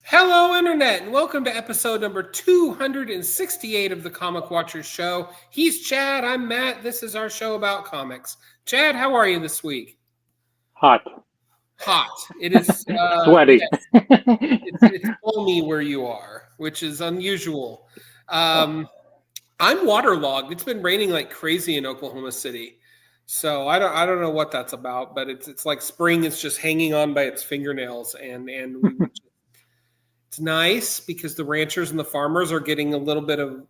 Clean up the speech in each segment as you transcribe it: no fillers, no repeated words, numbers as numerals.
Hello, Internet, and welcome to episode number 268 of the Comic Watchers Show. He's Chad, I'm Matt. This is our show about comics. Chad, how are you this week? Hot. Hot. It is, Sweaty. yes, it's balmy where you are, which is unusual. I'm waterlogged. It's been raining like crazy in Oklahoma City. So I don't know what that's about, but it's like spring is just hanging on by its fingernails, and it's nice because the ranchers and the farmers are getting a little bit of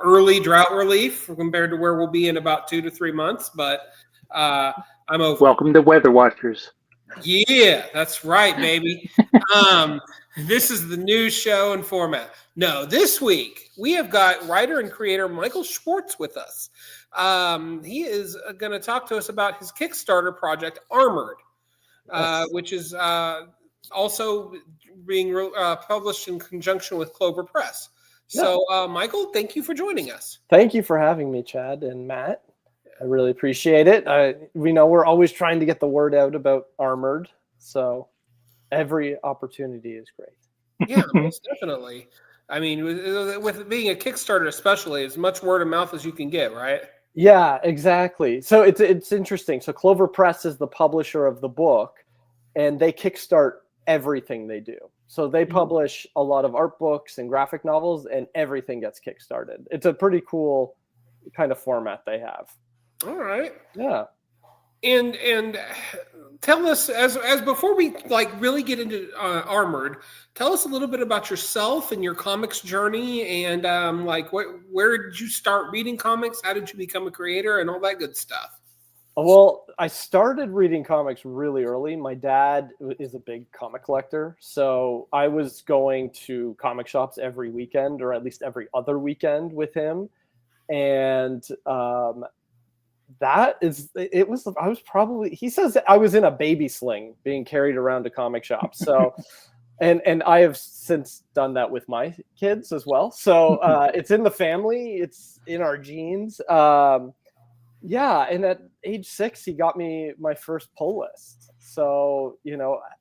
early drought relief compared to where we'll be in about 2 to 3 months. But I'm over. Welcome to Weather Watchers. Yeah, that's right, baby. This is the new show and format. No, this week we have got writer and creator Michael Schwartz with us. He is going to talk to us about his Kickstarter project, Armored, which is also being published in conjunction with Clover Press. So, Michael, thank you for joining us. Thank you for having me, Chad and Matt. I really appreciate it. We know we're always trying to get the word out about Armored, so every opportunity is great. Yeah, most definitely. I mean, with being a Kickstarter especially, as much word of mouth as you can get, right? Yeah, exactly. So it's interesting. So Clover Press is the publisher of the book, and they kickstart everything they do. So they publish a lot of art books and graphic novels, and everything gets kickstarted. It's a pretty cool kind of format they have. All right. Yeah. And tell us, as before we like really get into Armored, tell us a little bit about yourself and your comics journey, and where did you start reading comics? How did you become a creator, and all that good stuff? Well, I started reading comics really early. My dad is a big comic collector, so I was going to comic shops every weekend, or at least every other weekend with him. And he says that I was in a baby sling being carried around to comic shops. So, and I have since done that with my kids as well. So it's in the family, it's in our genes. Yeah, and at age 6, he got me my first pull list. So,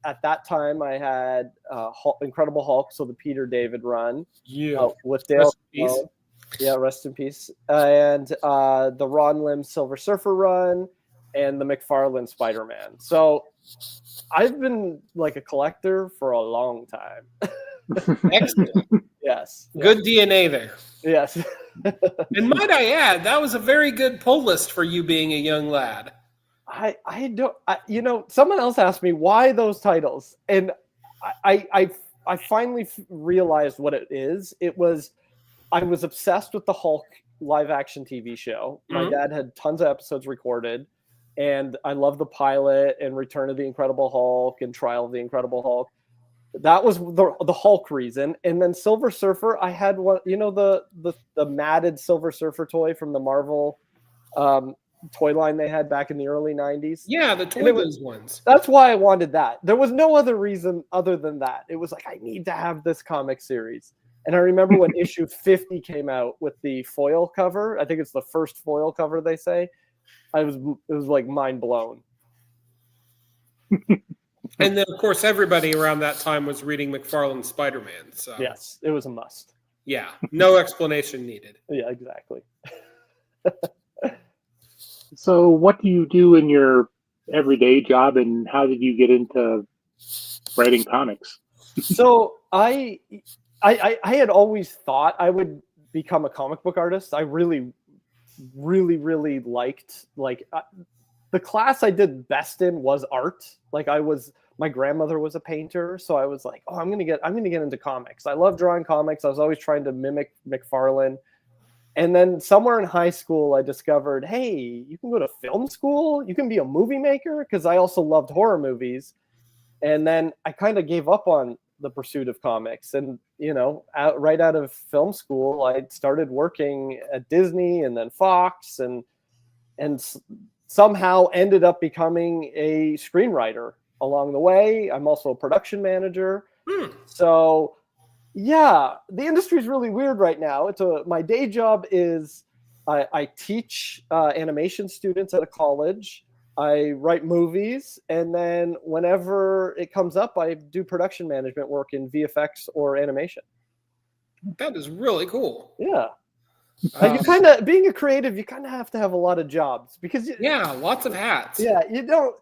at that time I had Incredible Hulk, so the Peter David run. Yeah, with Dale. Yeah, rest in peace. And the Ron Lim Silver Surfer run, and the McFarlane Spider-Man. So I've been like a collector for a long time. Excellent. Yes. Good DNA there. Yes. And might I add, that was a very good pull list for you being a young lad. Someone else asked me why those titles, and I finally realized what it is. I was obsessed with the Hulk live action TV show. My dad had tons of episodes recorded, and I love the pilot and Return of the Incredible Hulk and Trial of the Incredible Hulk. That was the Hulk reason. And then Silver Surfer, I had one, the matted Silver Surfer toy from the Marvel toy line they had back in the early 90s. Yeah, the toyless ones. That's why I wanted that. There was no other reason other than that. It was like, I need to have this comic series. And I remember when issue 50 came out with the foil cover. I think it's the first foil cover, they say. It was like mind blown. And then, of course, everybody around that time was reading McFarlane Spider-Man. So yes, it was a must. Yeah, no explanation needed. Yeah, exactly. So what do you do in your everyday job, and how did you get into writing comics? So I had always thought I would become a comic book artist. I really, really, really liked the class I did best in was art. My grandmother was a painter, so I was like, oh, I'm gonna get into comics. I love drawing comics. I was always trying to mimic McFarlane. And then somewhere in high school, I discovered, hey, you can go to film school. You can be a movie maker, because I also loved horror movies. And then I kind of gave up on the pursuit of comics. And, right out of film school, I started working at Disney and then Fox and somehow ended up becoming a screenwriter along the way. I'm also a production manager. So yeah, the industry is really weird right now. My day job is I teach animation students at a college. I write movies, and then whenever it comes up, I do production management work in VFX or animation. That is really cool. Yeah. Um, You kind of, being a creative, you kind of have to have a lot of jobs because yeah, lots of hats. yeah, you don't.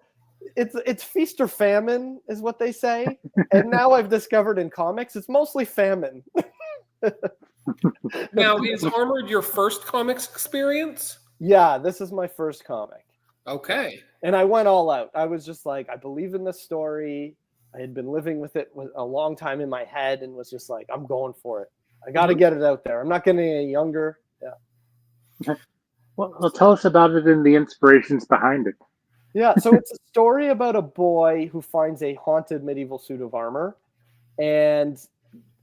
It's feast or famine is what they say, and now I've discovered in comics it's mostly famine. Now, is Armored your first comics experience? Yeah, this is my first comic. Okay. And I went all out. I was just like, I believe in this story. I had been living with it a long time in my head and was just like, I'm going for it. I got to get it out there. I'm not getting any younger. Yeah. Well, tell us about it and the inspirations behind it. Yeah, so it's a story about a boy who finds a haunted medieval suit of armor, and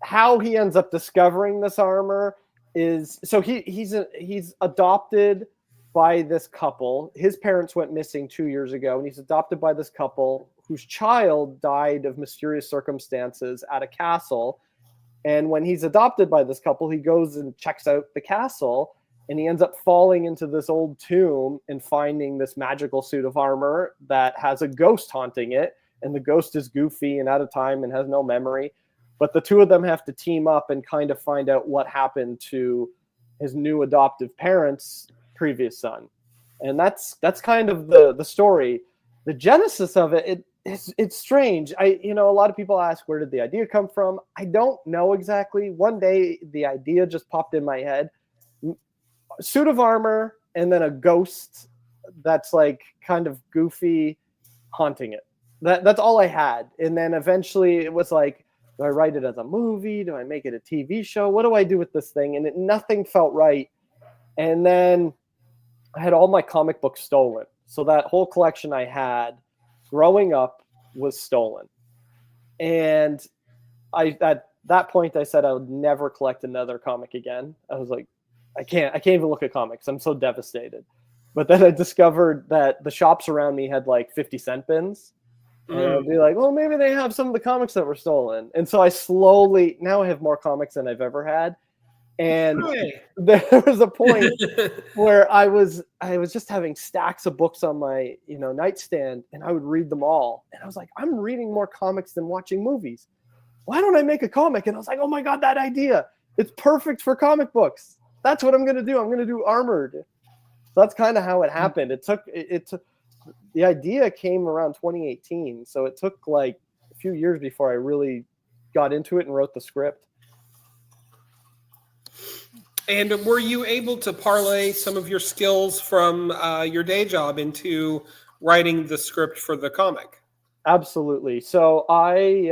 how he ends up discovering this armor is so he's adopted by this couple. His parents went missing 2 years ago, and he's adopted by this couple whose child died of mysterious circumstances at a castle. And when he's adopted by this couple, he goes and checks out the castle, and he ends up falling into this old tomb and finding this magical suit of armor that has a ghost haunting it. And the ghost is goofy and out of time and has no memory. But the two of them have to team up and kind of find out what happened to his new adoptive parents' previous son. And that's kind of the story. The genesis of it's strange. A lot of people ask, where did the idea come from? I don't know exactly. One day the idea just popped in my head. Suit of armor and then a ghost that's like kind of goofy haunting it. That's all I had. And then eventually it was like, do I write it as a movie? Do I make it a TV show? What do I do with this thing? And nothing felt right. And then I had all my comic books stolen. So that whole collection I had growing up was stolen. And at that point I said I would never collect another comic again. I was like, I can't even look at comics. I'm so devastated. But then I discovered that the shops around me had like 50-cent bins. And I'd be like, well, maybe they have some of the comics that were stolen. And so now I have more comics than I've ever had. And there was a point where I was just having stacks of books on my, nightstand, and I would read them all. And I was like, I'm reading more comics than watching movies. Why don't I make a comic? And I was like, oh my God, that idea. It's perfect for comic books. That's what I'm going to do. I'm going to do Armored. So that's kind of how it happened. It took the idea came around 2018. So it took like a few years before I really got into it and wrote the script. And were you able to parlay some of your skills from your day job into writing the script for the comic? Absolutely. So I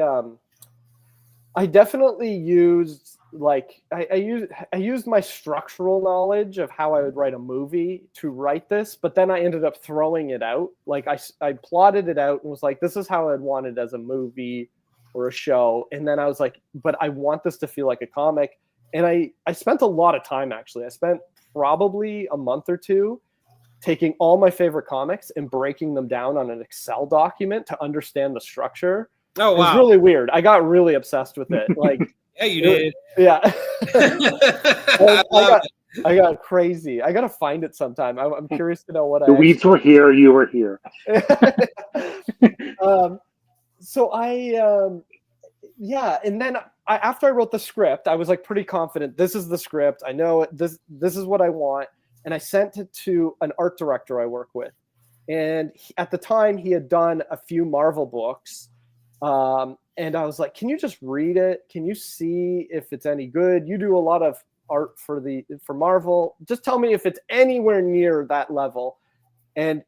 definitely used I used my structural knowledge of how I would write a movie to write this, but then I ended up throwing it out. Like I plotted it out and was like, this is how I'd want it as a movie or a show. And then I was like, but I want this to feel like a comic. And I spent a lot of time, actually. I spent probably a month or two taking all my favorite comics and breaking them down on an Excel document to understand the structure. Oh, wow. It was really weird. I got really obsessed with it. Like, yeah, you did. Yeah. I got crazy. I got to find it sometime. I'm curious to know what the weeds were here. You were here. So and then after I wrote the script, I was like pretty confident. This is the script. I know it. This is what I want. And I sent it to an art director I work with. And at the time, he had done a few Marvel books. And I was like, can you just read it? Can you see if it's any good? You do a lot of art for Marvel. Just tell me if it's anywhere near that level. And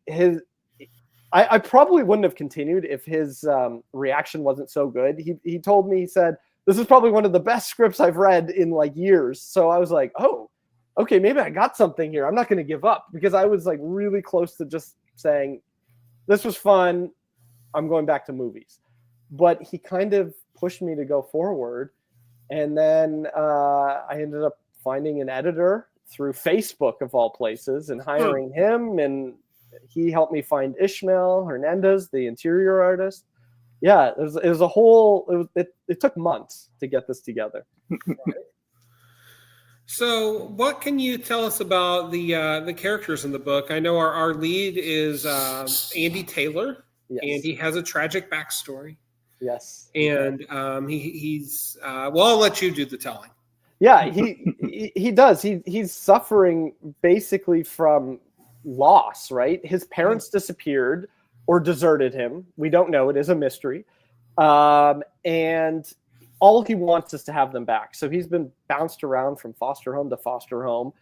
I probably wouldn't have continued if his reaction wasn't so good. He told me, he said, this is probably one of the best scripts I've read in like years. So I was like, oh, okay, maybe I got something here. I'm not going to give up, because I was like really close to just saying, this was fun. I'm going back to movies. But he kind of pushed me to go forward. And then I ended up finding an editor through Facebook, of all places, and hiring him. And he helped me find Ishmael Hernandez, the interior artist. Yeah, it was a whole, it took months to get this together. So, what can you tell us about the characters in the book? I know our lead is Andy Taylor, Yes. and he has a tragic backstory. Yes. And he's well, I'll let you do the telling. Yeah, he does. He's suffering basically from loss, right? His parents disappeared or deserted him. We don't know. It is a mystery. And all he wants is to have them back. So he's been bounced around from foster home to foster home,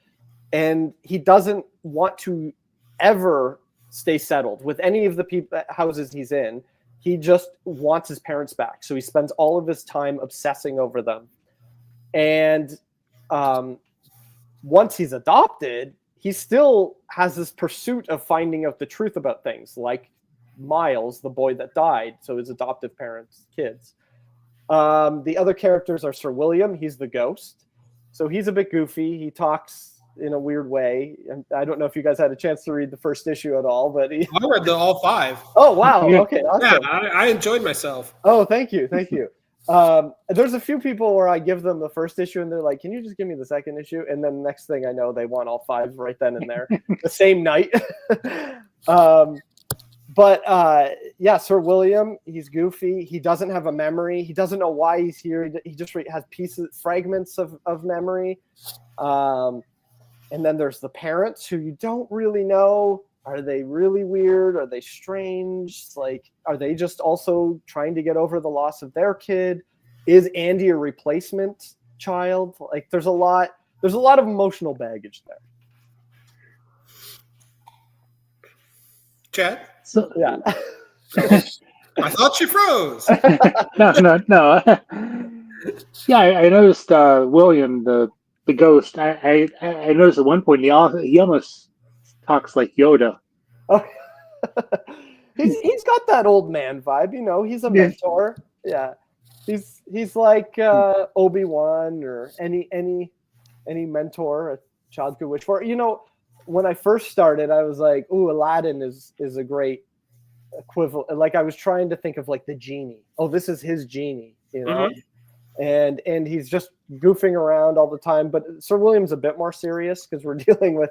and he doesn't want to ever stay settled with any of the houses he's in. He just wants his parents back. So he spends all of his time obsessing over them. And once he's adopted, he still has this pursuit of finding out the truth about things, like Miles, the boy that died, so his adoptive parents' kids. The other characters are Sir William. He's the ghost. So he's a bit goofy. He talks in a weird way. And I don't know if you guys had a chance to read the first issue at all, but I read all 5. Oh, wow. Okay, awesome. Yeah, I enjoyed myself. Oh, thank you. There's a few people where I give them the first issue and they're like, can you just give me the second issue? And then the next thing I know, they want all 5 right then and there the same night. Yeah, Sir William, he's goofy. He doesn't have a memory. He doesn't know why he's here. He just has fragments of memory. And then there's the parents who you don't really know. Are they really weird? Are they strange? Like, are they just also trying to get over the loss of their kid? Is Andy a replacement child? Like, there's a lot of emotional baggage there. Chad? So, yeah. I thought you froze. No. Yeah, I noticed William, the ghost. I noticed at one point he almost talks like Yoda. Oh. he's got that old man vibe, you know. He's a mentor. Yeah, he's like Obi-Wan or any mentor a child could wish for. You know, when I first started, I was like, "Ooh, Aladdin is a great equivalent." Like, I was trying to think of like the genie. Oh, this is his genie, you know. Mm-hmm. And he's just goofing around all the time. But Sir William's a bit more serious because we're dealing with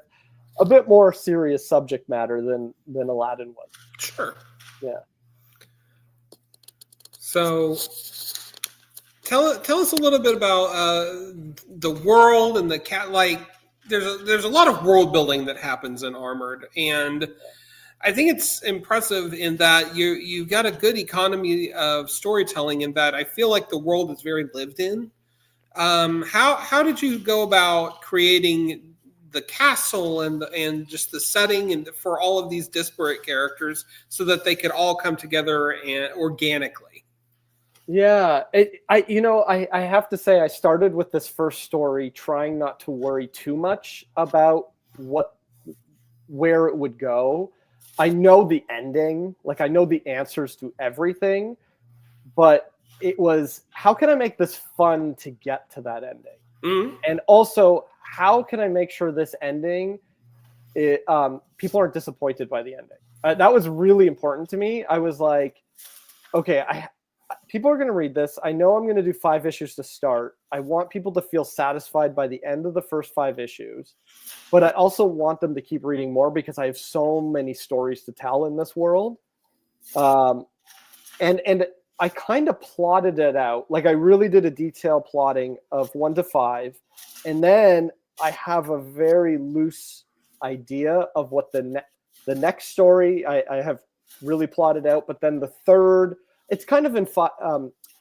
a bit more serious subject matter than Aladdin was. Sure. Yeah. So tell us a little bit about the world and the cat. Like, there's a lot of world building that happens in Armored, and I think it's impressive in that you've got a good economy of storytelling. In that, I feel like the world is very lived in. How did you go about creating the castle and just the setting and for all of these disparate characters so that they could all come together and organically? Yeah, I have to say I started with this first story trying not to worry too much about where it would go. I know the ending, like I know the answers to everything, but it was, how can I make this fun to get to that ending? Mm-hmm. And also, how can I make sure this ending, people aren't disappointed by the ending? That was really important to me. I was like, okay, people are going to read this. I know I'm going to do 5 issues to start. I want people to feel satisfied by the end of the first 5 issues, but I also want them to keep reading more because I have so many stories to tell in this world. And I kind of plotted it out. Like, I really did a detailed plotting of 1 to 5. And then I have a very loose idea of what the next story I have really plotted out. But then the third, it's kind of in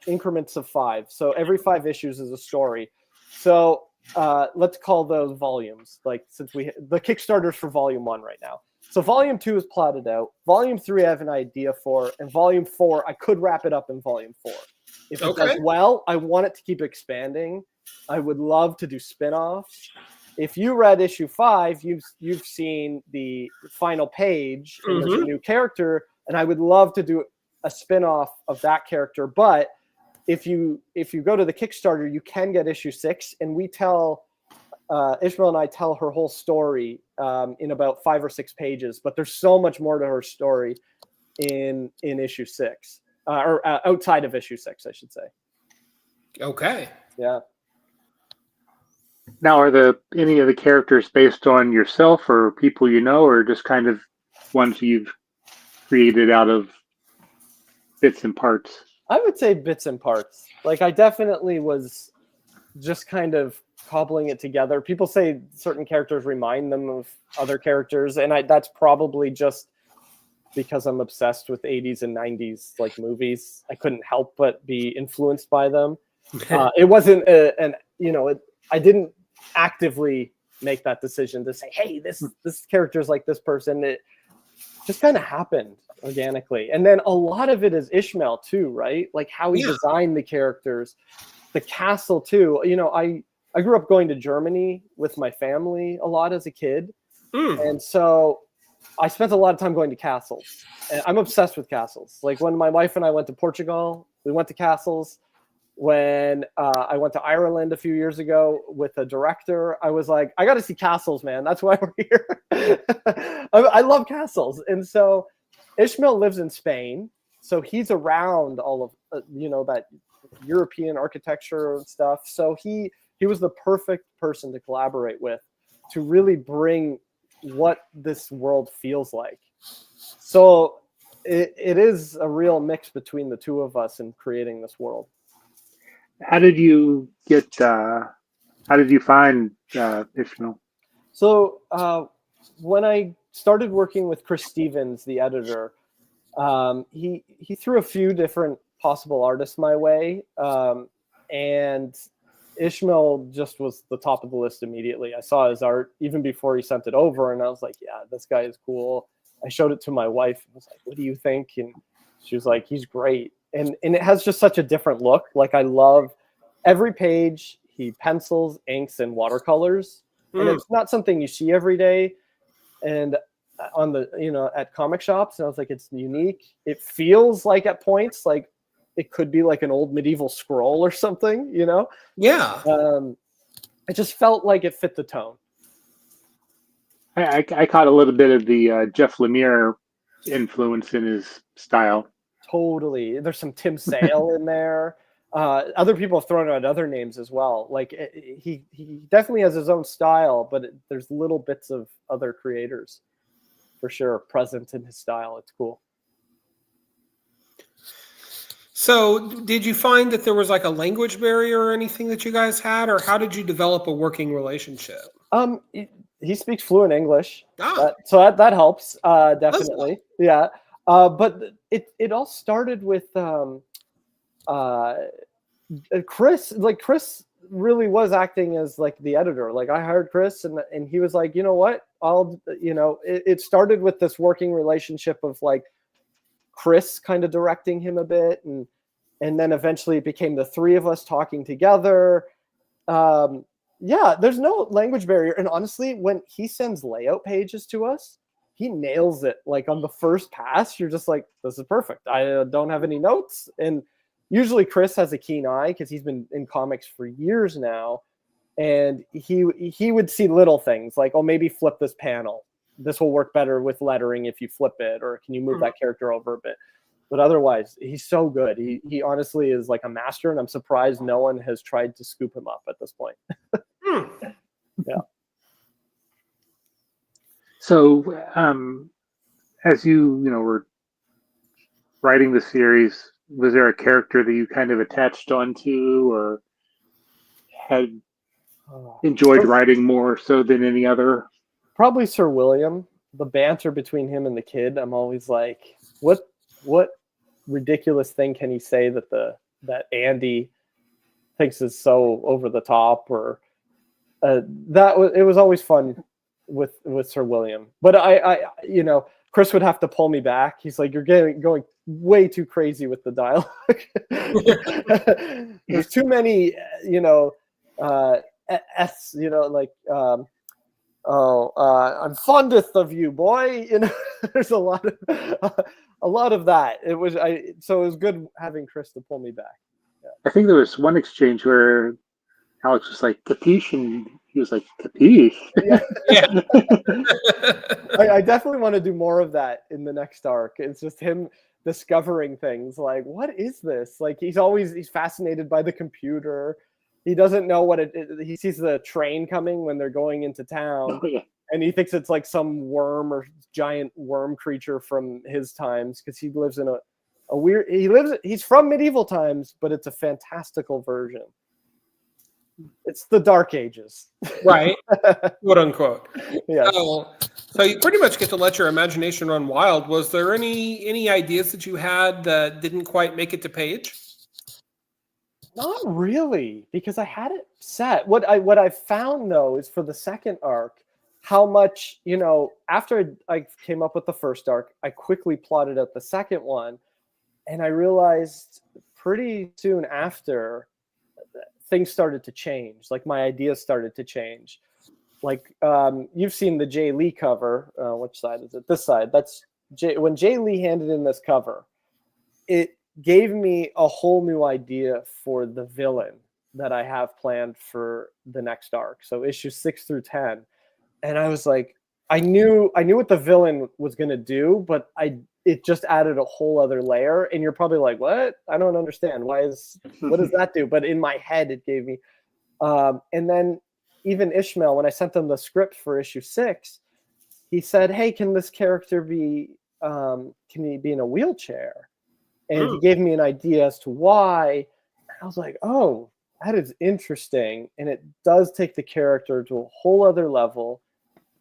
increments of 5. So every 5 issues is a story. So let's call those volumes. Like, since the Kickstarter's for volume 1 right now. So volume 2 is plotted out. Volume 3 I have an idea for, and volume 4 I could wrap it up in volume 4. If it does well, I want it to keep expanding. I would love to do spin-offs. If you read issue 5, you've seen the final page, and there's a new character, and I would love to do a spin-off of that character. But if you go to the Kickstarter, you can get issue 6, and we tell Ishmael and I tell her whole story in about 5 or 6 pages. But there's so much more to her story in issue 6, or outside of issue 6, I should say. Okay. Yeah. Now, are any of the characters based on yourself or people you know, or just kind of ones you've created out of bits and parts? I would say bits and parts. Like I definitely was just kind of cobbling it together. People say certain characters remind them of other characters, and that's probably just because I'm obsessed with 80s and 90s like movies. I couldn't help but be influenced by them. It wasn't I didn't actively make that decision to say, hey, this character is like this person. It just kind of happened organically. And then a lot of it is Ishmael too, right? Like how he designed the characters, the castle too. I grew up going to Germany with my family a lot as a kid. And so I spent a lot of time going to castles. And I'm obsessed with castles. Like when my wife and I went to Portugal, we went to castles. When I went to Ireland a few years ago with a director, I was like, I got to see castles, man. That's why we're here. I love castles. And so Ishmael lives in Spain. So he's around all of, that European architecture and stuff. So he was the perfect person to collaborate with to really bring what this world feels like. So it is a real mix between the two of us in creating this world. How did you find Ishmael? So when I started working with Chris Stevens, the editor, he threw a few different possible artists my way, and Ishmael just was the top of the list immediately. I saw his art even before he sent it over, and I was like, yeah, this guy is cool. I showed it to my wife and was like, what do you think? And she was like, he's great. And it has just such a different look. Like I love every page he pencils, inks, and watercolors. And it's not something you see every day. And on the, at comic shops, and I was like, it's unique. It feels like at points, like it could be like an old medieval scroll or something, Yeah. It just felt like it fit the tone. I caught a little bit of the Jeff Lemire influence in his style. Totally. There's some Tim Sale in there. Other people have thrown out other names as well. Like he definitely has his own style, but there's little bits of other creators for sure present in his style. It's cool. So did you find that there was like a language barrier or anything that you guys had, or how did you develop a working relationship? He speaks fluent English. Ah. So that helps. Definitely. Yeah. But it all started with Chris. Like Chris really was acting as like the editor. Like I hired Chris, and he was like, you know what? It started with this working relationship of like Chris kind of directing him a bit, and then eventually it became the three of us talking together. Yeah, there's no language barrier, and honestly, when he sends layout pages to us, he nails it. Like on the first pass, you're just like, this is perfect. I don't have any notes. And usually Chris has a keen eye because he's been in comics for years now. And he would see little things like, oh, maybe flip this panel. This will work better with lettering if you flip it, or can you move that character over a bit? But otherwise, he's so good. He honestly is like a master, and I'm surprised no one has tried to scoop him up at this point. Yeah. So, as you were writing the series, was there a character that you kind of attached onto, or had enjoyed writing more so than any other? Probably Sir William. The banter between him and the kid, I'm always like, what ridiculous thing can he say that Andy thinks is so over the top? Or it was always fun with Sir William. But I Chris would have to pull me back. He's like, you're going way too crazy with the dialogue. There's too many, I'm fondest of you, boy. There's a lot of that. So it was good having Chris to pull me back. Yeah. I think there was one exchange where Alex was like, capiche, and he was like, capiche. Yeah. I definitely want to do more of that in the next arc. It's just him discovering things like, what is this? Like he's fascinated by the computer. He doesn't know what he sees the train coming when they're going into town. Oh, yeah. And he thinks it's like some worm or giant worm creature from his times, because he lives in a weird. He's from medieval times, but it's a fantastical version. It's the Dark Ages, right? Quote unquote. Yeah. So you pretty much get to let your imagination run wild. Was there any ideas that you had that didn't quite make it to page? Not really, because I had it set. What I found though is for the second arc, how much, after I came up with the first arc, I quickly plotted out the second one, and I realized pretty soon after things started to change. Like my ideas started to change. Like you've seen the Jay Lee cover. Which side is it? This side. That's when Jay Lee handed in this cover, it gave me a whole new idea for the villain that I have planned for the next arc. So issues 6 through 10. And I was like, I knew what the villain was going to do, but it just added a whole other layer. And you're probably like, what? I don't understand. What does that do? But in my head, it gave me, and then even Ishmael, when I sent him the script for issue 6, he said, hey, can this character can he be in a wheelchair? And he gave me an idea as to why. I was like, oh, that is interesting. And it does take the character to a whole other level.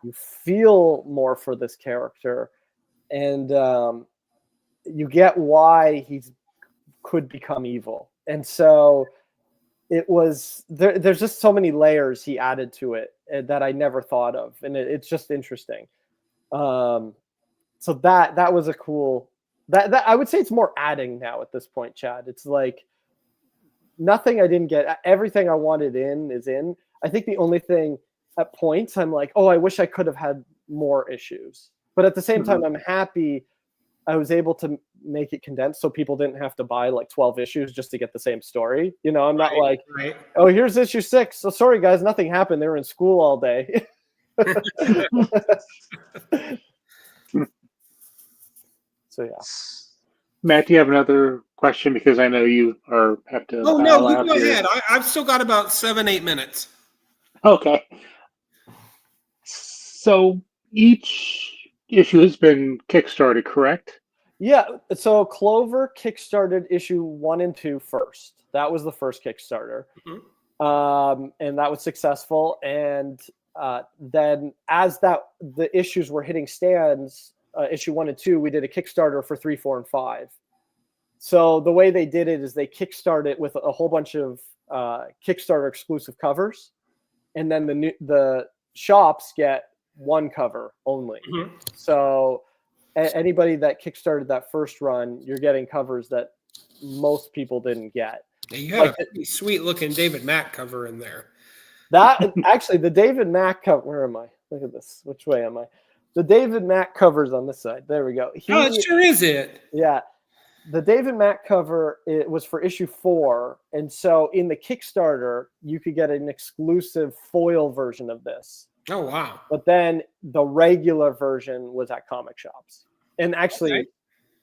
You feel more for this character, and you get why he could become evil. And so it was there's just so many layers he added to it that I never thought of, and it's just interesting. So that was a cool. That I would say it's more adding now at this point, Chad. It's like nothing I didn't get. Everything I wanted is in. I think the only thing at points I'm like, oh, I wish I could have had more issues. But at the same time, I'm happy I was able to make it condensed so people didn't have to buy like 12 issues just to get the same story. I'm not oh, here's issue 6. So sorry, guys, nothing happened. They were in school all day. So, yeah. Matt, do you have another question? Because I know you have to. Oh, no, you go ahead. I've still got about 7-8 minutes. Okay. So each issue has been kickstarted, correct? Yeah. So Clover kickstarted issue 1 and 2 first. That was the first Kickstarter. And that was successful. And then as the issues were hitting stands, issue 1 and 2, we did a Kickstarter for 3, 4, and 5. So the way they did it is they kickstarted with a whole bunch of Kickstarter exclusive covers, and then the shops get one cover only. So anybody that kickstarted that first run, you're getting covers that most people didn't get. Yeah, you have a pretty sweet looking David Mack cover in there. That actually, the David Mack cover. Where am I? Look at this. Which way am I? The David Mack cover's on this side. There we go. It sure is it. Yeah. The David Mack cover, it was for issue 4. And so in the Kickstarter, you could get an exclusive foil version of this. Oh, wow. But then the regular version was at comic shops. And actually,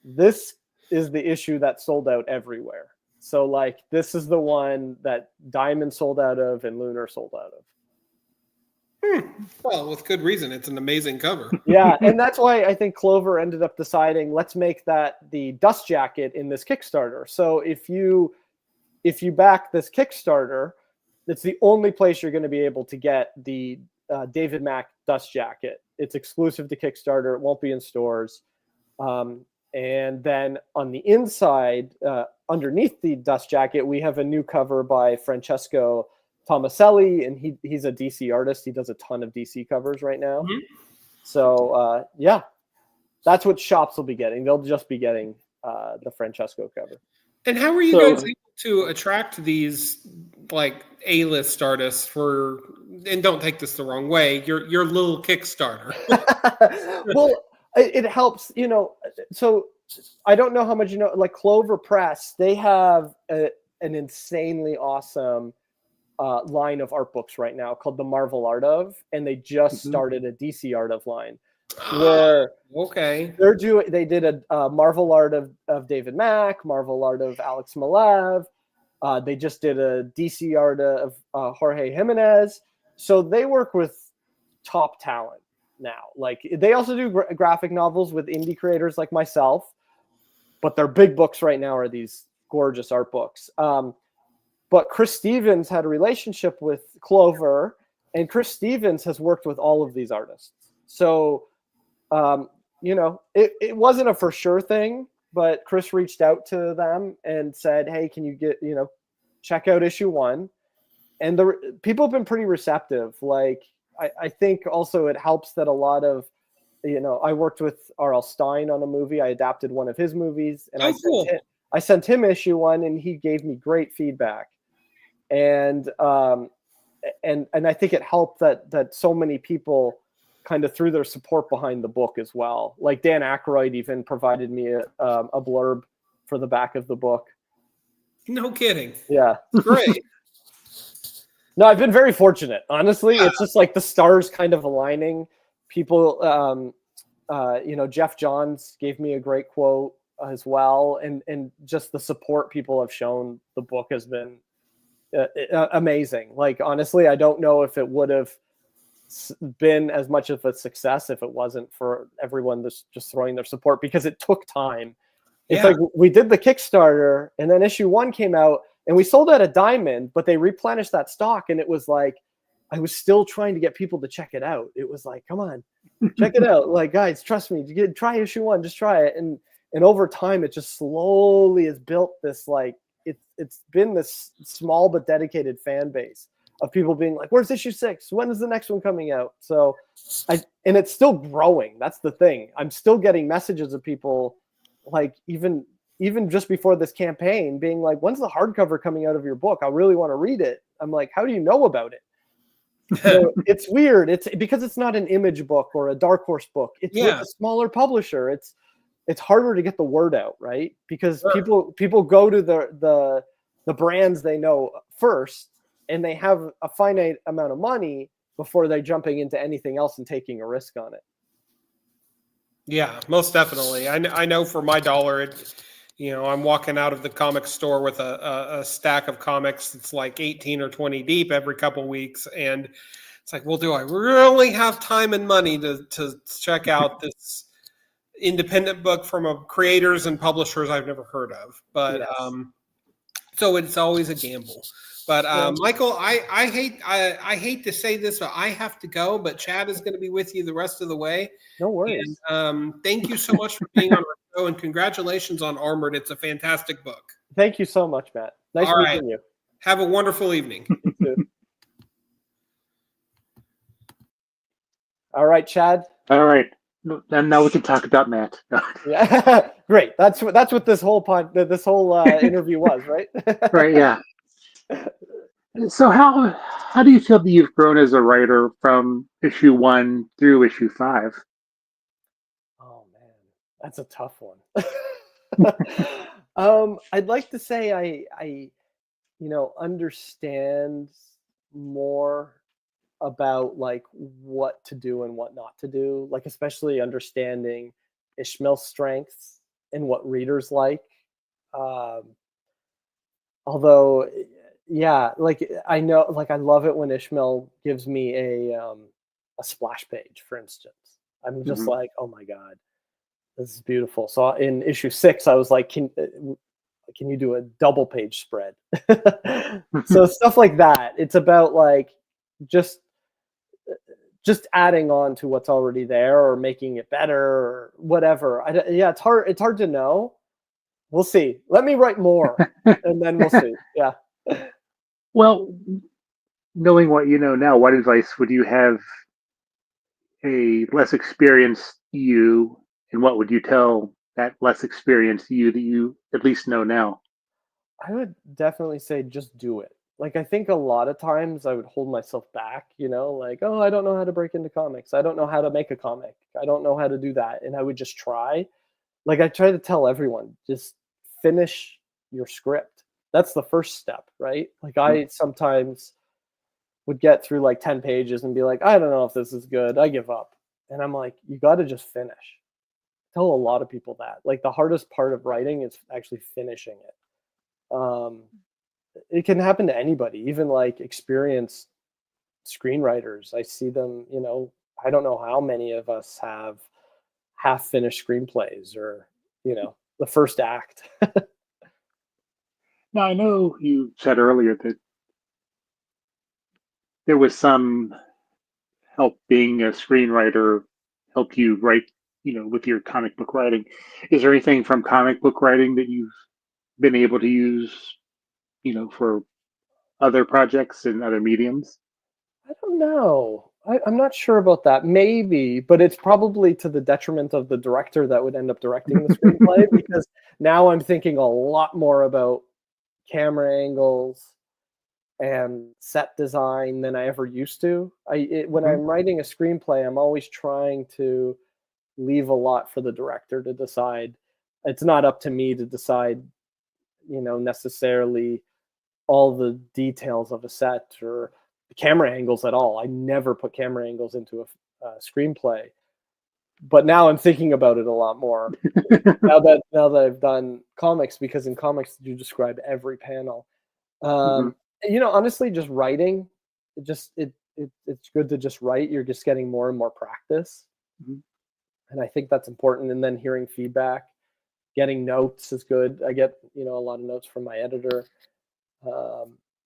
this is the issue that sold out everywhere. So, like, this is the one that Diamond sold out of and Lunar sold out of. Well, with good reason. It's an amazing cover. Yeah, and that's why I think Clover ended up deciding, let's make that the dust jacket in this Kickstarter. So if you back this Kickstarter, it's the only place you're going to be able to get the David Mack dust jacket. It's exclusive to Kickstarter. It won't be in stores. And then on the inside, underneath the dust jacket, we have a new cover by Francesco Tomaselli, and he's a DC artist. He does a ton of DC covers right now. So, yeah, that's what shops will be getting. They'll just be getting the Francesco cover. And how are you guys able to attract these like A-list artists and don't take this the wrong way, your little Kickstarter? Well, it helps, so I don't know how much like Clover Press, they have an insanely awesome line of art books right now called the Marvel Art Of, and they just started a DC Art Of line where they did a Marvel Art of David Mack, Marvel Art of Alex Malev, They just did a DC art of Jorge Jimenez. So they work with top talent now. Like they also do graphic novels with indie creators like myself, but their big books right now are these gorgeous art books. But Chris Stevens had a relationship with Clover, and Chris Stevens has worked with all of these artists. So, it wasn't a for sure thing, but Chris reached out to them and said, hey, can you check out issue 1? And the people have been pretty receptive. Like, I think also it helps that a lot of, I worked with R.L. Stine on a movie. I adapted one of his movies, and I sent him issue 1, and he gave me great feedback. And I think it helped that so many people kind of threw their support behind the book as well. Like Dan Aykroyd even provided me a blurb for the back of the book. No kidding. Yeah. Great. No, I've been very fortunate. Honestly, It's just like the stars kind of aligning. People, Jeff Johns gave me a great quote as well. And just the support people have shown the book has been amazing. Like, honestly, I don't know if it would have been as much of a success if it wasn't for everyone just throwing their support, because it took time. It's like we did the Kickstarter, and then issue 1 came out, and we sold out a diamond, but they replenished that stock, and it was like I was still trying to get people to check it out. It was like, come on, check it out. Like, guys, trust me, try issue 1, just try it. And over time, it just slowly has built this, like, it's been this small but dedicated fan base of people being like, where's issue 6? When is the next one coming out? So and it's still growing. That's the thing. I'm still getting messages of people, like, even just before this campaign, being like, when's the hardcover coming out of your book? I really want to read it. I'm like, how do you know about it? So it's weird. It's because it's not an Image book or a Dark Horse book. It's with a smaller publisher. It's harder to get the word out, right? Because people go to the brands they know first, and they have a finite amount of money before they're jumping into anything else and taking a risk on it. Yeah, most definitely. I know for my dollar, I'm walking out of the comic store with a stack of comics that's like 18 or 20 deep every couple weeks, and it's like, well, do I really have time and money to check out this independent book from creators and publishers I've never heard of? But so it's always a gamble. But Michael, I hate to say this, but I have to go. But Chad is going to be with you the rest of the way. No worries. And, thank you so much for being on our show, and congratulations on Armored. It's a fantastic book. Thank you so much, Matt. Nice meeting you. Have a wonderful evening. All right, Chad. All right. And now we can talk about Matt. Yeah, great. That's what this whole interview was, right? Right. Yeah. So how do you feel that you've grown as a writer from issue 1 through issue 5? Oh man, that's a tough one. I'd like to say I understand more about like what to do and what not to do, like especially understanding Ishmael's strengths and what readers like. Although, like I know, like I love it when Ishmael gives me a splash page, for instance. I'm just like, oh my god, this is beautiful. So in issue 6, I was like, can you do a double page spread? So stuff like that. It's about like just adding on to what's already there or making it better or whatever. It's hard to know. We'll see. Let me write more, and then we'll see. Yeah. Well, knowing what you know now, what advice would you have a less experienced you, and what would you tell that less experienced you that you at least know now? I would definitely say just do it. Like, I think a lot of times I would hold myself back, like, oh, I don't know how to break into comics. I don't know how to make a comic. I don't know how to do that. And I would just try. Like, I try to tell everyone, just finish your script. That's the first step, right? Like, I sometimes would get through like 10 pages and be like, I don't know if this is good. I give up. And I'm like, you got to just finish. I tell a lot of people that. Like, the hardest part of writing is actually finishing it. it can happen to anybody, even like experienced screenwriters. I see them, I don't know how many of us have half finished screenplays or, the first act. Now, I know you said earlier that there was some help being a screenwriter helped you write, with your comic book writing. Is there anything from comic book writing that you've been able to use, for other projects and other mediums? I don't know. I'm not sure about that. Maybe, but it's probably to the detriment of the director that would end up directing the screenplay because now I'm thinking a lot more about camera angles and set design than I ever used to. When I'm writing a screenplay, I'm always trying to leave a lot for the director to decide. It's not up to me to decide, necessarily all the details of a set or the camera angles at all. I never put camera angles into a screenplay. But now I'm thinking about it a lot more now that I've done comics, because in comics you describe every panel. Honestly, just writing, it's good to just write. You're just getting more and more practice, and I think that's important. And then hearing feedback, getting notes is good. I get a lot of notes from my editor.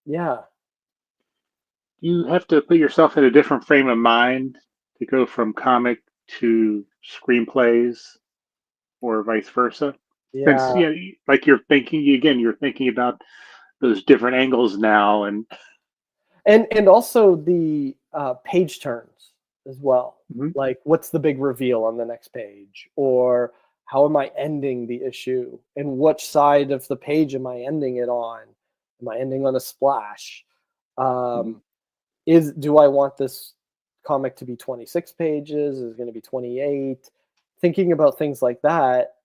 Yeah. You have to put yourself in a different frame of mind to go from comic to screenplays or vice versa. Yeah. Since like you're thinking about those different angles now, and also the page turns as well. Like, what's the big reveal on the next page, or how am I ending the issue, and which side of the page am I ending it on? Am I ending on a splash? Do I want this comic to be 26 pages? Is it going to be 28? Thinking about things like that,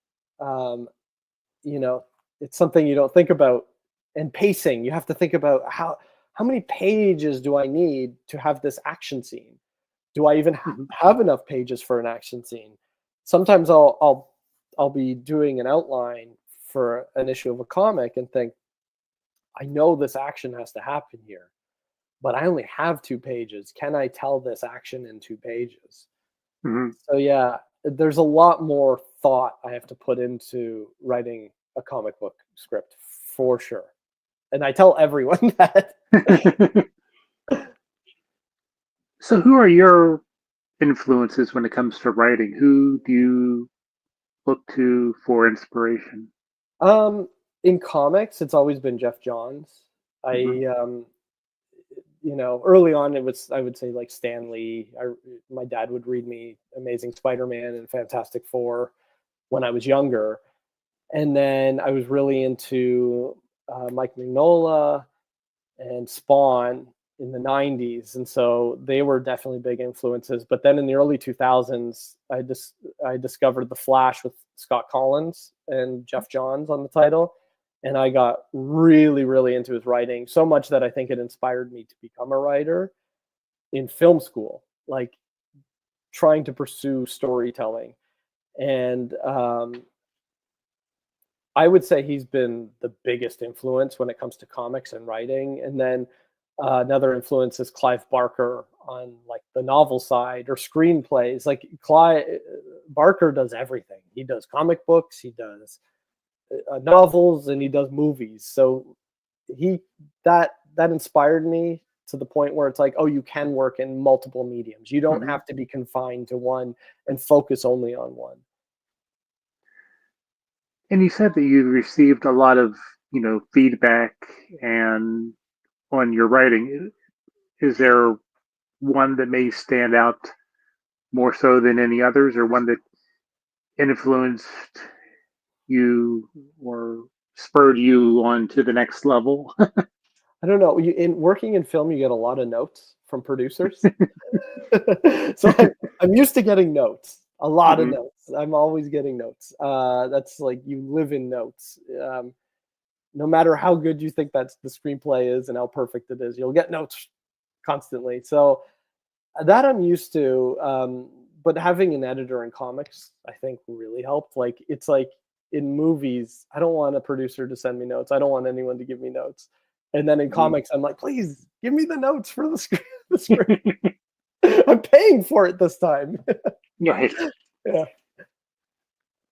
it's something you don't think about. And pacing, you have to think about how many pages do I need to have this action scene? Do I even have enough pages for an action scene? Sometimes I'll be doing an outline for an issue of a comic and think, I know this action has to happen here, but I only have 2 pages. Can I tell this action in 2 pages? So yeah, there's a lot more thought I have to put into writing a comic book script for sure. And I tell everyone that. So who are your influences when it comes to writing? Who do you look to for inspiration? In comics, it's always been Jeff Johns. Early on, I would say like Stan Lee. My dad would read me Amazing Spider-Man and Fantastic Four when I was younger. And then I was really into Mike Mignola and Spawn in the 90s. And so they were definitely big influences. But then in the early 2000s, I discovered The Flash with Scott Collins and Jeff Johns on the title. And I got really, really into his writing, so much that I think it inspired me to become a writer in film school, like trying to pursue storytelling. And I would say he's been the biggest influence when it comes to comics and writing. And then another influence is Clive Barker on like the novel side or screenplays. Like Barker does everything. He does comic books, he does novels, and he does movies. So that inspired me to the point where it's like, oh, you can work in multiple mediums. You don't have to be confined to one and focus only on one. And you said that you received a lot of, feedback and on your writing. Is there one that may stand out more so than any others, or one that influenced you or spurred you on to the next level? I don't know. In working in film, you get a lot of notes from producers. So I'm used to getting notes. A lot of notes. I'm always getting notes. That's like, you live in notes. No matter how good you think that the screenplay is and how perfect it is, you'll get notes constantly. So that I'm used to. But having an editor in comics, I think, really helped. Like, it's like in movies, I don't want a producer to send me notes. I don't want anyone to give me notes. And then in comics, I'm like, please give me the notes for the script. I'm paying for it this time. Right. Yeah.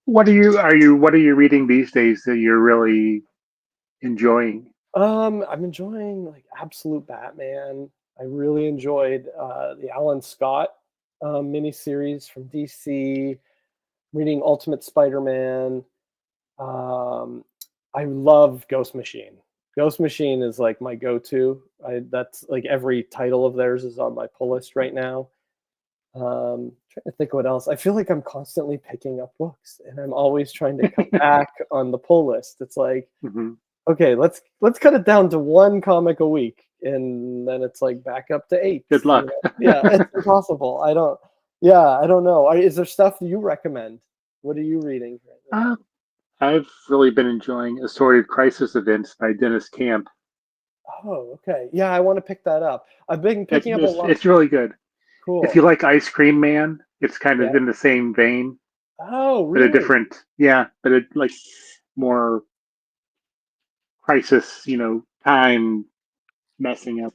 What are you reading these days that you're really enjoying? I'm enjoying like Absolute Batman. I really enjoyed the Alan Scott miniseries from DC. Reading Ultimate Spider-Man. I love Ghost Machine. Ghost Machine is like my go-to. That's like every title of theirs is on my pull list right now. Trying to think what else. I feel like I'm constantly picking up books, and I'm always trying to come back on the pull list. It's like, okay, let's cut it down to one comic a week, and then it's like back up to 8. Good luck. Yeah, it's impossible. I don't know. Is there stuff you recommend? What are you reading right now? I've really been enjoying Assorted Crisis Events by Dennis Camp. Oh, okay. Yeah, I want to pick that up. I've been picking up a lot. It's really good. Cool. If you like Ice Cream Man, it's kind of in the same vein. Oh, but really? a different, but it like more crisis, time messing up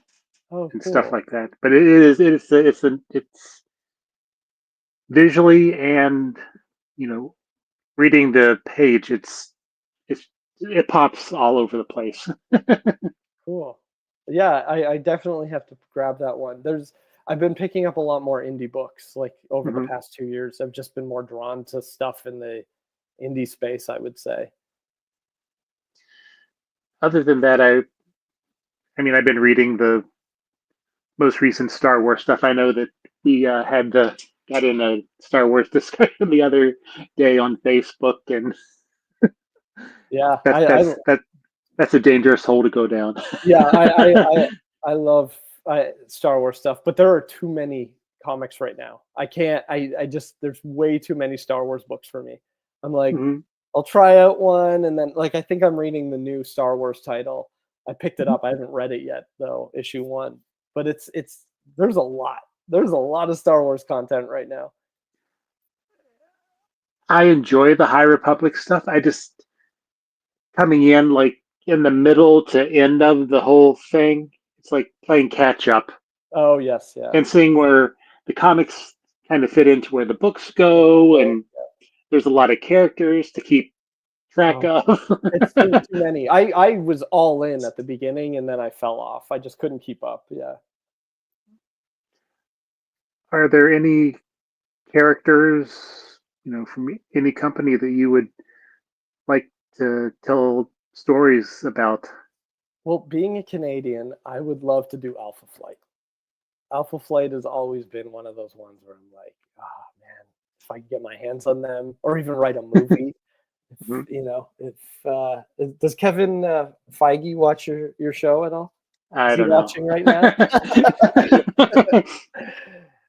and stuff like that. But it's visually and reading the page, it pops all over the place. Cool. Yeah, I definitely have to grab that one. I've been picking up a lot more indie books like over the past 2 years. I've just been more drawn to stuff in the indie space, I would say. Other than that, I've been reading the most recent Star Wars stuff. I know that we got in a Star Wars discussion the other day on Facebook, and yeah, that's a dangerous hole to go down. Yeah, I love Star Wars stuff, but there are too many comics right now. I can't. I just there's way too many Star Wars books for me. I'm like, I'll try out one, and then like I think I'm reading the new Star Wars title. I picked it up. I haven't read it yet though, issue 1. But it's there's a lot. There's a lot of Star Wars content right now. I enjoy the High Republic stuff. I just coming in like in the middle to end of the whole thing. It's like playing catch up. Oh yes, yeah. And seeing where the comics kind of fit into where the books go, and there's a lot of characters to keep track of. It's too many. I was all in at the beginning, and then I fell off. I just couldn't keep up. Yeah. Are there any characters, from any company that you would like to tell stories about? Well, being a Canadian, I would love to do Alpha Flight. Alpha Flight has always been one of those ones where I'm like, oh man, if I can get my hands on them, or even write a movie. Does Kevin Feige watch your show at all? I don't know. Watching right now?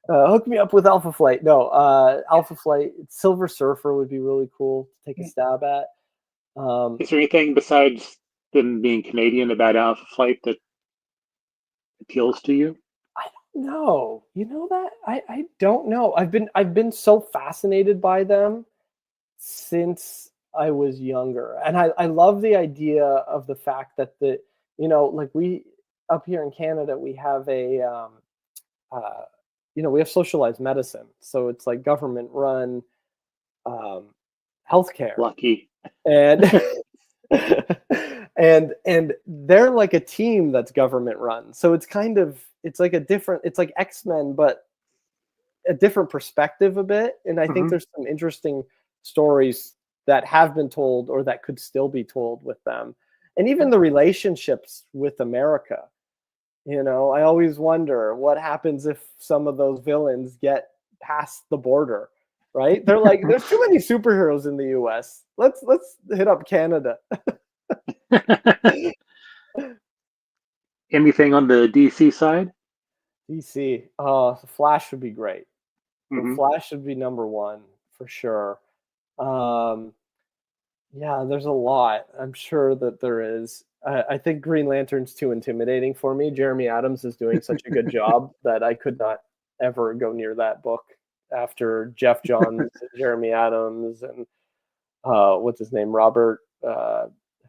Hook me up with Alpha Flight. No, Alpha Flight, Silver Surfer would be really cool to take a stab at. Is there anything besides them being Canadian about Alpha Flight that appeals to you? I don't know. You know that? I don't know. I've been so fascinated by them since I was younger. And I love the idea of the fact that like we up here in Canada, we have a we have socialized medicine. So it's like government run healthcare. Lucky. And and they're like a team that's government run. So it's like X-Men, but a different perspective a bit. And I think there's some interesting stories that have been told or that could still be told with them. And even the relationships with America. I always wonder what happens if some of those villains get past the border, right? They're like, there's too many superheroes in the US. Let's hit up Canada. Anything on the DC side? DC. Flash would be great. Flash should be number 1 for sure. Yeah, there's a lot. I'm sure that there is. I think Green Lantern's too intimidating for me. Jeremy Adams is doing such a good job that I could not ever go near that book after Jeff Johns and Jeremy Adams and what's his name? Robert I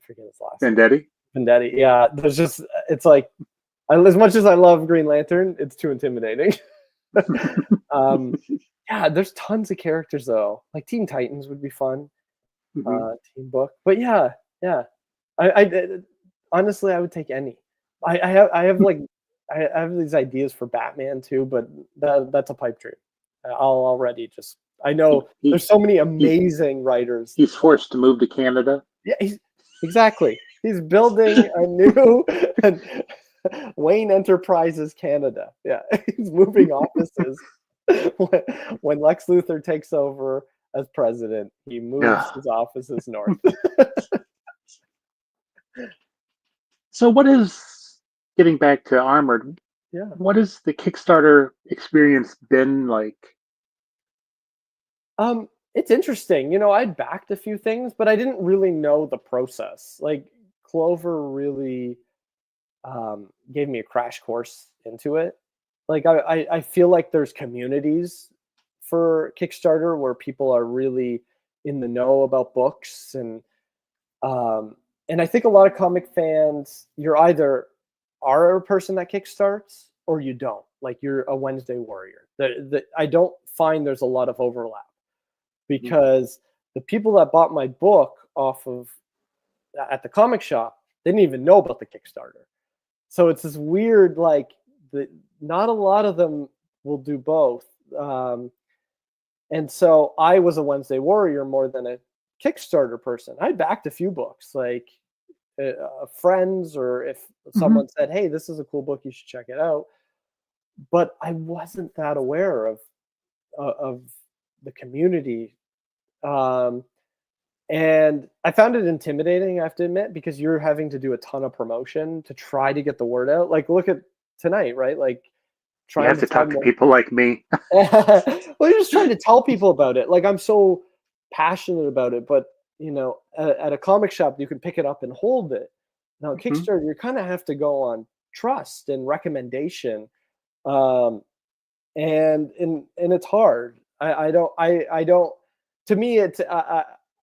forget his last name. Vendetti. Yeah, it's like, as much as I love Green Lantern, it's too intimidating. Yeah, there's tons of characters though. Like Teen Titans would be fun. Team book, but yeah. I honestly, I would take any. I have these ideas for Batman too, but that's a pipe dream. I know there's so many amazing writers. He's forced to move to Canada. Yeah, exactly. He's building a new Wayne Enterprises Canada. Yeah, he's moving offices. When Lex Luthor takes over as president, he moves his offices north. So what is, getting back to Armored, what has the Kickstarter experience been like? It's interesting. I'd backed a few things, but I didn't really know the process. Like Clover really gave me a crash course into it. Like I feel like there's communities for Kickstarter where people are really in the know about books, and I think a lot of comic fans, you're either are a person that kickstarts or you don't. Like you're a Wednesday warrior. I don't find there's a lot of overlap, because the people that bought my book at the comic shop, they didn't even know about the Kickstarter. So it's this weird, like, not a lot of them will do both. And so I was a Wednesday warrior more than a Kickstarter person. I backed a few books, like friends, or if someone said, hey, this is a cool book, you should check it out. But I wasn't that aware of the community. And I found it intimidating, I have to admit, because you're having to do a ton of promotion to try to get the word out. Like, look at tonight, right? Like, you have to talk to people like me. Well, you're just trying to tell people about it. Like, I'm so passionate about it, but at a comic shop, you can pick it up and hold it. Now, Kickstarter, you kind of have to go on trust and recommendation, and it's hard. I don't. To me, it's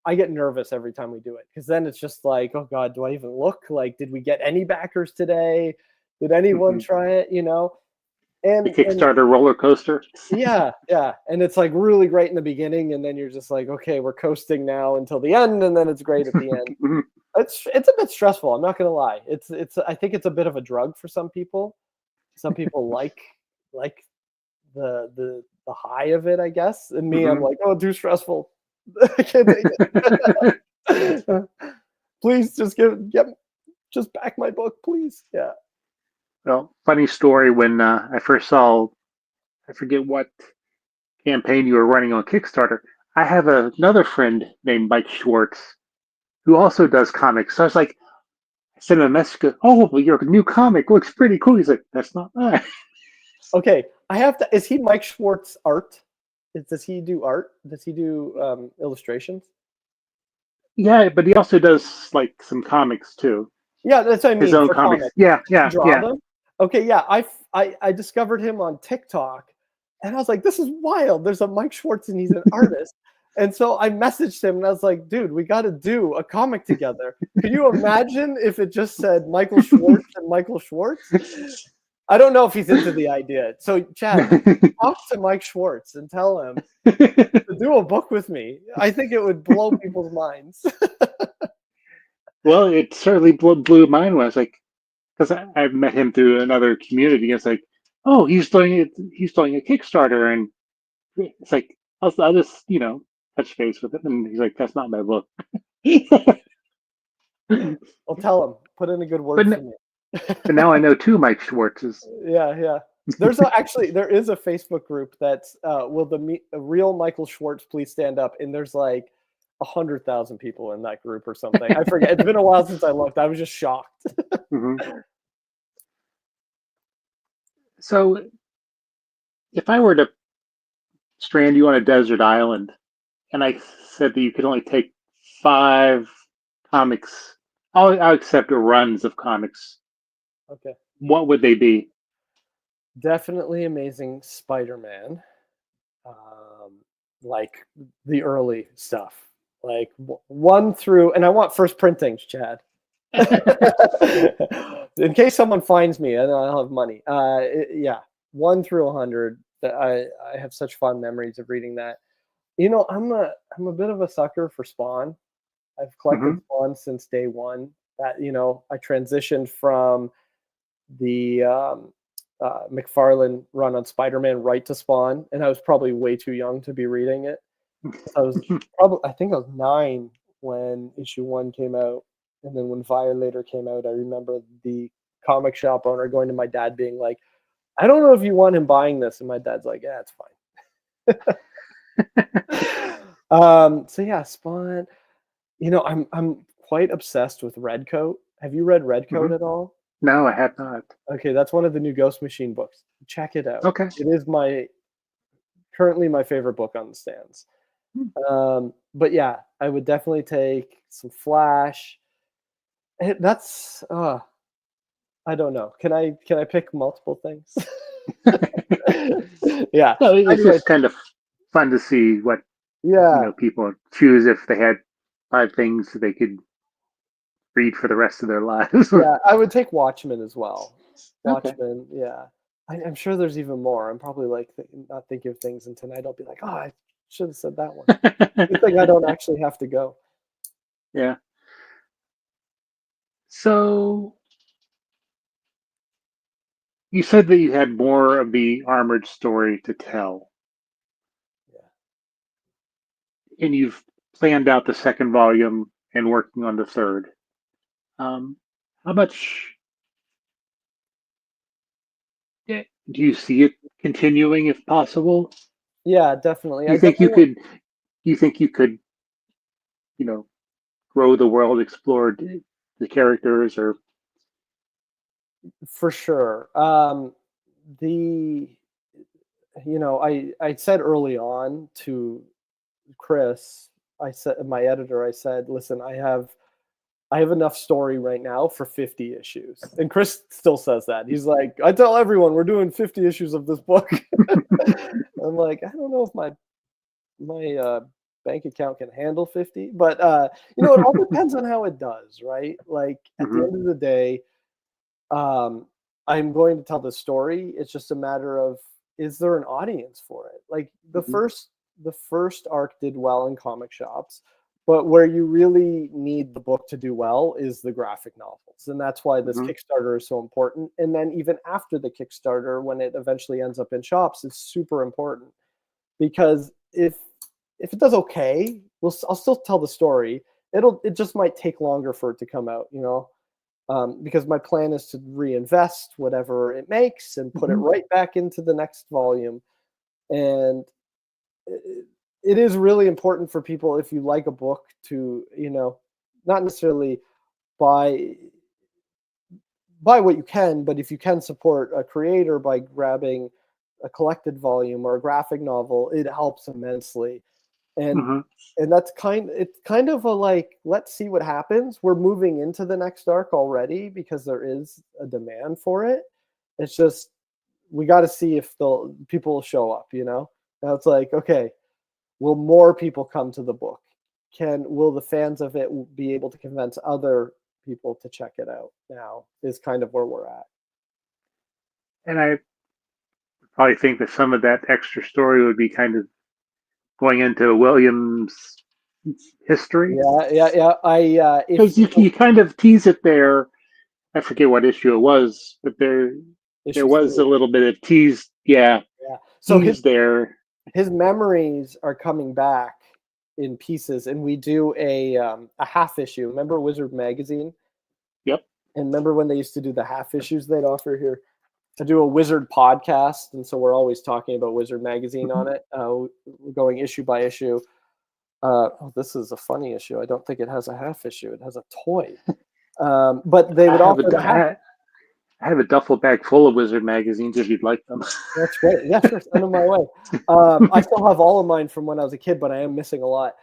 I get nervous every time we do it, because then it's just like, oh God, do I even look? Like, did we get any backers today? Did anyone try it? And the Kickstarter roller coaster. Yeah, and it's like really great in the beginning, and then you're just like, okay, we're coasting now until the end, and then it's great at the end. It's a bit stressful. I'm not gonna lie. I think it's a bit of a drug for some people. Some people like the high of it, I guess. And me, I'm like, oh, too stressful. I can't take it. Please just back my book, please. Yeah. Well, funny story, when I first saw, I forget what campaign you were running on Kickstarter, I have another friend named Mike Schwartz who also does comics. So I was like, I sent him a message, oh, well, your new comic looks pretty cool. He's like, that's not mine. Okay, I have to. Is he Mike Schwartz art? Does he do art? Does he do illustrations? Yeah, but he also does like some comics too. Yeah, that's what I mean. His own comics. Yeah. Them? Okay, yeah. I discovered him on TikTok, and I was like, this is wild. There's a Mike Schwartz, and he's an artist. And so I messaged him, and I was like, dude, we got to do a comic together. Can you imagine if it just said Michael Schwartz and Michael Schwartz? I don't know if he's into the idea. So, Chad, talk to Mike Schwartz and tell him to do a book with me. I think it would blow people's minds. Well, it certainly blew mine when I was like, because I've met him through another community. It's like, oh, he's doing a Kickstarter, and it's like, I'll just touch base with him, and he's like, that's not my book. I'll tell him. Put in a good word for me. But now I know two Mike Schwartzes. Yeah. There is a Facebook group that's will the real Michael Schwartz please stand up, and there's like 100,000 people in that group or something. I forget. It's been a while since I looked. I was just shocked. So, if I were to strand you on a desert island, and I said that you could only take 5 comics, I'll accept runs of comics. Okay. What would they be? Definitely Amazing Spider-Man. Like the early stuff. Like 1 through, and I want first printings, Chad. In case someone finds me and I'll have money. Yeah, 1 through 100. I have such fond memories of reading that. I'm a bit of a sucker for Spawn. I've collected Spawn since day one. That I transitioned from the McFarlane run on Spider-Man right to Spawn, and I was probably way too young to be reading it. I think I was 9 when issue 1 came out, and then when Violator came out, I remember the comic shop owner going to my dad being like, "I don't know if you want him buying this," and my dad's like, "Yeah, it's fine." So yeah, Spawn. I'm quite obsessed with Redcoat. Have you read Redcoat at all? No, I have not. Okay, that's one of the new Ghost Machine books. Check it out. Okay. It is currently my favorite book on the stands. But yeah, I would definitely take some Flash. That's I don't know. Can I pick multiple things? Yeah. No, it's just kind of fun to see what people choose if they had 5 things they could read for the rest of their lives. Yeah, I would take Watchmen as well. Okay. Watchmen, yeah. I'm sure there's even more. I'm probably like not thinking of things, and tonight I'll be like, oh, I should have said that one. Good thing I don't actually have to go. Yeah. So you said that you had more of the Armored story to tell. Yeah. And you've planned out the 2nd volume and working on the 3rd. How much do you see it continuing if possible? Yeah, definitely. You think you could, grow the world, explore the characters, or? For sure. I said early on to Chris, my editor, I said, listen, I have enough story right now for 50 issues. And Chris still says that. He's like, I tell everyone we're doing 50 issues of this book. I'm like, I don't know if my bank account can handle 50, but it all depends on how it does, right? Like at the end of the day, I'm going to tell the story. It's just a matter of, is there an audience for it? Like the first arc did well in comic shops, but where you really need the book to do well is the graphic novels. And that's why this Kickstarter is so important. And then even after the Kickstarter, when it eventually ends up in shops, it's super important, because if it does okay, I'll still tell the story. It just might take longer for it to come out, because my plan is to reinvest whatever it makes and put it right back into the next volume. And it is really important for people, if you like a book, to not necessarily buy what you can, but if you can support a creator by grabbing a collected volume or a graphic novel, it helps immensely. And that's it's kind of a like, let's see what happens. We're moving into the next arc already because there is a demand for it. It's just, we got to see if people will show up, Now it's like, okay, will more people come to the book? Will the fans of it be able to convince other people to check it out now, is kind of where we're at. And I probably think that some of that extra story would be kind of going into Williams' history. Yeah. Because you kind of tease it there. I forget what issue it was, but there was 3. A little bit of tease. Yeah. So his memories are coming back in pieces, and we do a half issue. Remember Wizard Magazine? Yep. And remember when they used to do the half issues they'd offer here? To do a Wizard podcast, and so we're always talking about Wizard Magazine on it. We're going issue by issue. This is a funny issue. I don't think it has a half issue. It has a toy. But they would offer. I have a duffel bag full of Wizard magazines if you'd like them. That's great. Yeah, sure. Send them my way. I still have all of mine from when I was a kid, but I am missing a lot.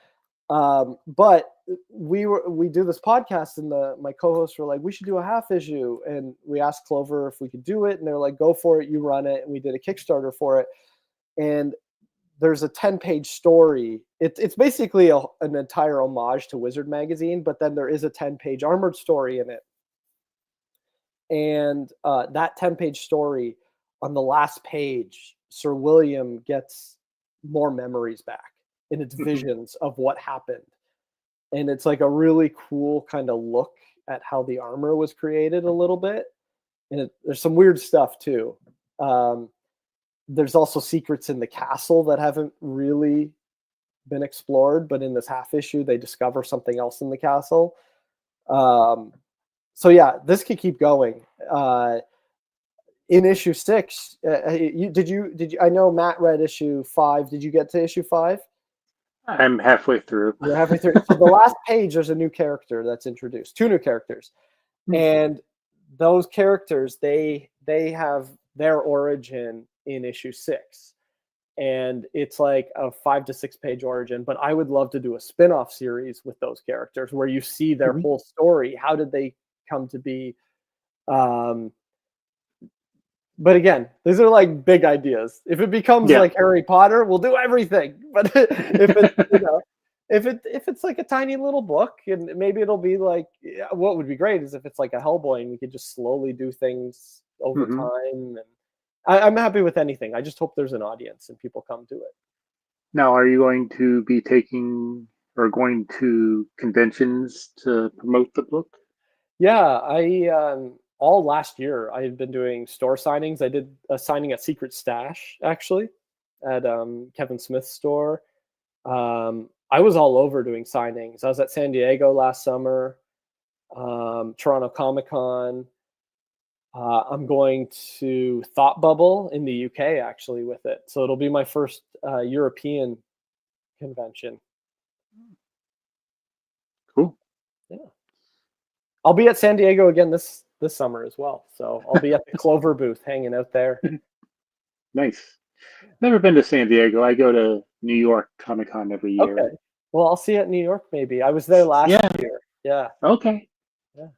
But we do this podcast, and my co-hosts were like, we should do a half issue. And we asked Clover if we could do it. And they were like, go for it. You run it. And we did a Kickstarter for it. And there's a 10-page story. It's basically an entire homage to Wizard magazine, but then there is a 10-page Armored story in it. And that 10-page story, on the last page, Sir William gets more memories back, and it's visions of what happened. And it's like a really cool kind of look at how the armor was created a little bit. And there's some weird stuff too. There's also secrets in the castle that haven't really been explored, but in this half issue, they discover something else in the castle. So yeah, this could keep going. In issue 6, did you? I know Matt read issue 5. Did you get to issue 5? I'm halfway through. You're halfway through. So the last page, there's a new character that's introduced. 2 new characters, and those characters they have their origin in issue 6, and it's like a 5 to 6 page origin. But I would love to do a spin-off series with those characters where you see their whole story. How did they come to be? But again, these are like big ideas. If it becomes like Harry Potter, we'll do everything. But if it, if it's like a tiny little book, and maybe it'll be like, what would be great is if it's like a Hellboy, and we could just slowly do things over time. And I'm happy with anything. I just hope there's an audience and people come to it. Now, are you going to be taking or going to conventions to promote the book? Yeah, all last year, I had been doing store signings. I did a signing at Secret Stash, actually, at Kevin Smith's store. I was all over doing signings. I was at San Diego last summer, Toronto Comic-Con. I'm going to Thought Bubble in the UK, actually, with it. So it'll be my first European convention. Cool. Yeah. I'll be at San Diego again this summer as well. So I'll be at the Clover booth hanging out there. Nice. Never been to San Diego. I go to New York Comic-Con every year. Okay. Well, I'll see you at New York maybe. I was there last year. Yeah. Okay. Yeah.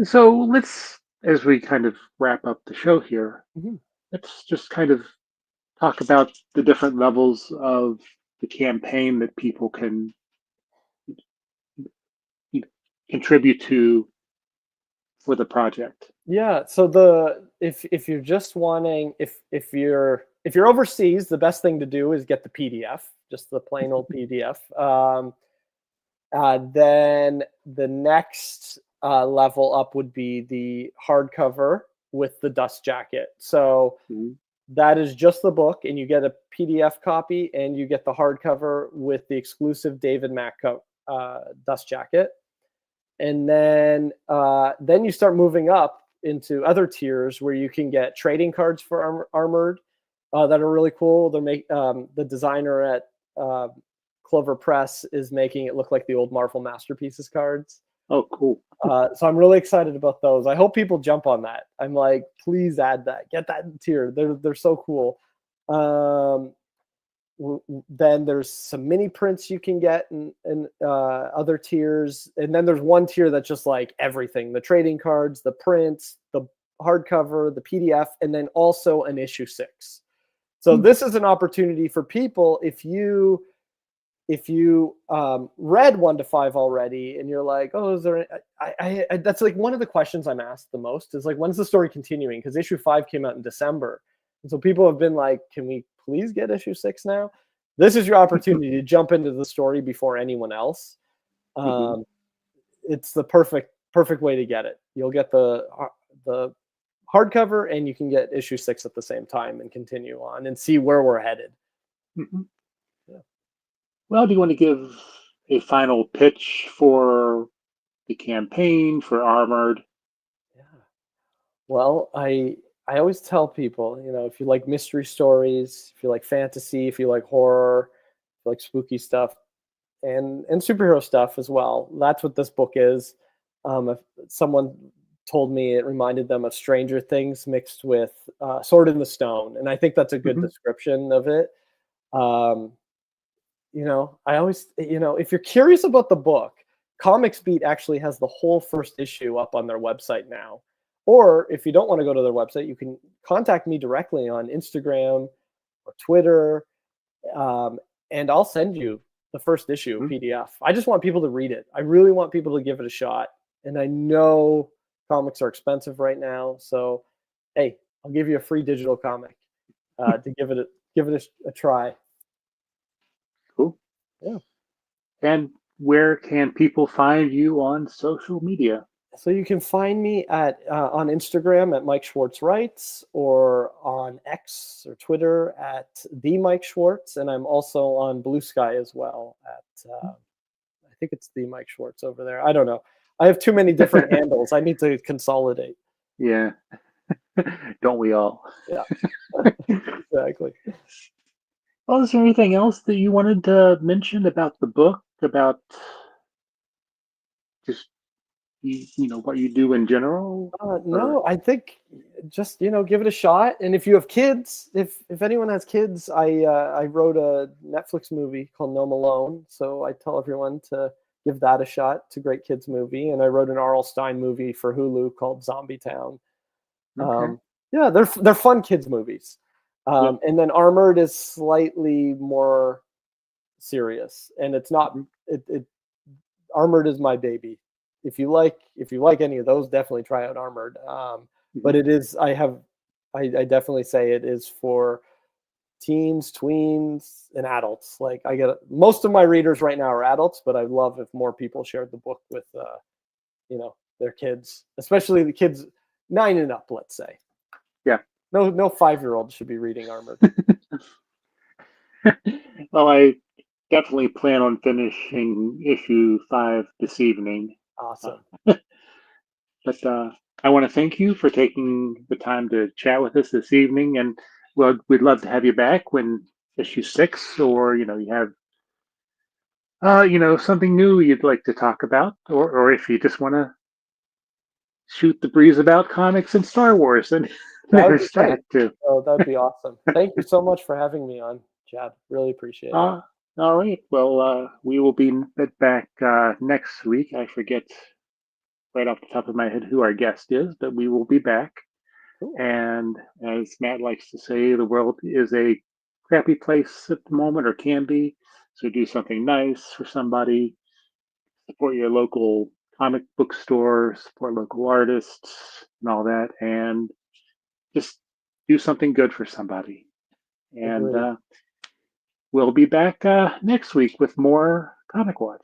So let's, as we kind of wrap up the show here, let's just kind of talk about the different levels of the campaign that people can contribute to for the project. Yeah. So if you're just wanting, if you're overseas, the best thing to do is get the PDF, just the plain old PDF. Then the next level up would be the hardcover with the dust jacket. So that is just the book, and you get a PDF copy, and you get the hardcover with the exclusive David Mack dust jacket. And then you start moving up into other tiers where you can get trading cards for Armored that are really cool. The designer at Clover Press is making it look like the old Marvel Masterpieces cards. Oh, cool. So I'm really excited about those. I hope people jump on that. I'm like, please add that. Get that tier. They're so cool. Then there's some mini prints you can get in other tiers. And then there's one tier that's just like everything, the trading cards, the prints, the hardcover, the PDF, and then also an issue 6. So this is an opportunity for people. If you read 1 to 5 already and you're like, oh, is there, I that's like one of the questions I'm asked the most is like, when's the story continuing? Because issue 5 came out in December. And so people have been like, can we please get issue 6 now? This is your opportunity to jump into the story before anyone else. It's the perfect way to get it. You'll get the hardcover, and you can get issue 6 at the same time and continue on and see where we're headed. Yeah. Well, do you want to give a final pitch for the campaign for Armored? Yeah. Well, I always tell people, if you like mystery stories, if you like fantasy, if you like horror, if you like spooky stuff, and superhero stuff as well, that's what this book is. If someone told me it reminded them of Stranger Things mixed with Sword in the Stone, and I think that's a good description of it. I always, if you're curious about the book, Comics Beat actually has the whole first issue up on their website now. Or if you don't want to go to their website, you can contact me directly on Instagram or Twitter, and I'll send you the first issue PDF. I just want people to read it. I really want people to give it a shot. And I know comics are expensive right now, so hey, I'll give you a free digital comic to give it a try. Cool. Yeah. And where can people find you on social media? So you can find me at on Instagram at Mike Schwartz Writes, or on X or Twitter at the Mike Schwartz, and I'm also on Blue Sky as well at I think it's the Mike Schwartz over there. I don't know. I have too many different handles. I need to consolidate. Yeah. Don't we all? Yeah. Exactly. Well, is there anything else that you wanted to mention about the book, about just what you do in general? No, I think just give it a shot. And if you have kids, if anyone has kids, I wrote a Netflix movie called No Malone, so I tell everyone to give that a shot. It's a great kids movie. And I wrote an R.L. Stine movie for Hulu called Zombie Town. Okay. Yeah, they're fun kids movies. And then Armored is slightly more serious, and it's not. Armored is my baby. If you like any of those, definitely try out Armored. But it is. I definitely say it is for teens, tweens, and adults. Like most of my readers right now are adults, but I'd love if more people shared the book with their kids, especially the kids 9 and up, let's say. Yeah. No 5-year-old should be reading Armored. Well, I definitely plan on finishing issue 5 this evening. Awesome. But I want to thank you for taking the time to chat with us this evening, and we'd love to have you back when issue 6, or you have something new you'd like to talk about, or if you just want to shoot the breeze about comics and Star Wars, and there's that too. Oh, that'd be awesome. Thank you so much for having me on, Chad. Really appreciate it. All right. Well, we will be back next week. I forget right off the top of my head who our guest is, but we will be back. Cool. And as Matt likes to say, the world is a crappy place at the moment, or can be. So do something nice for somebody. Support your local comic book store, support local artists, and all that. And just do something good for somebody. And we'll be back next week with more Comic Watch.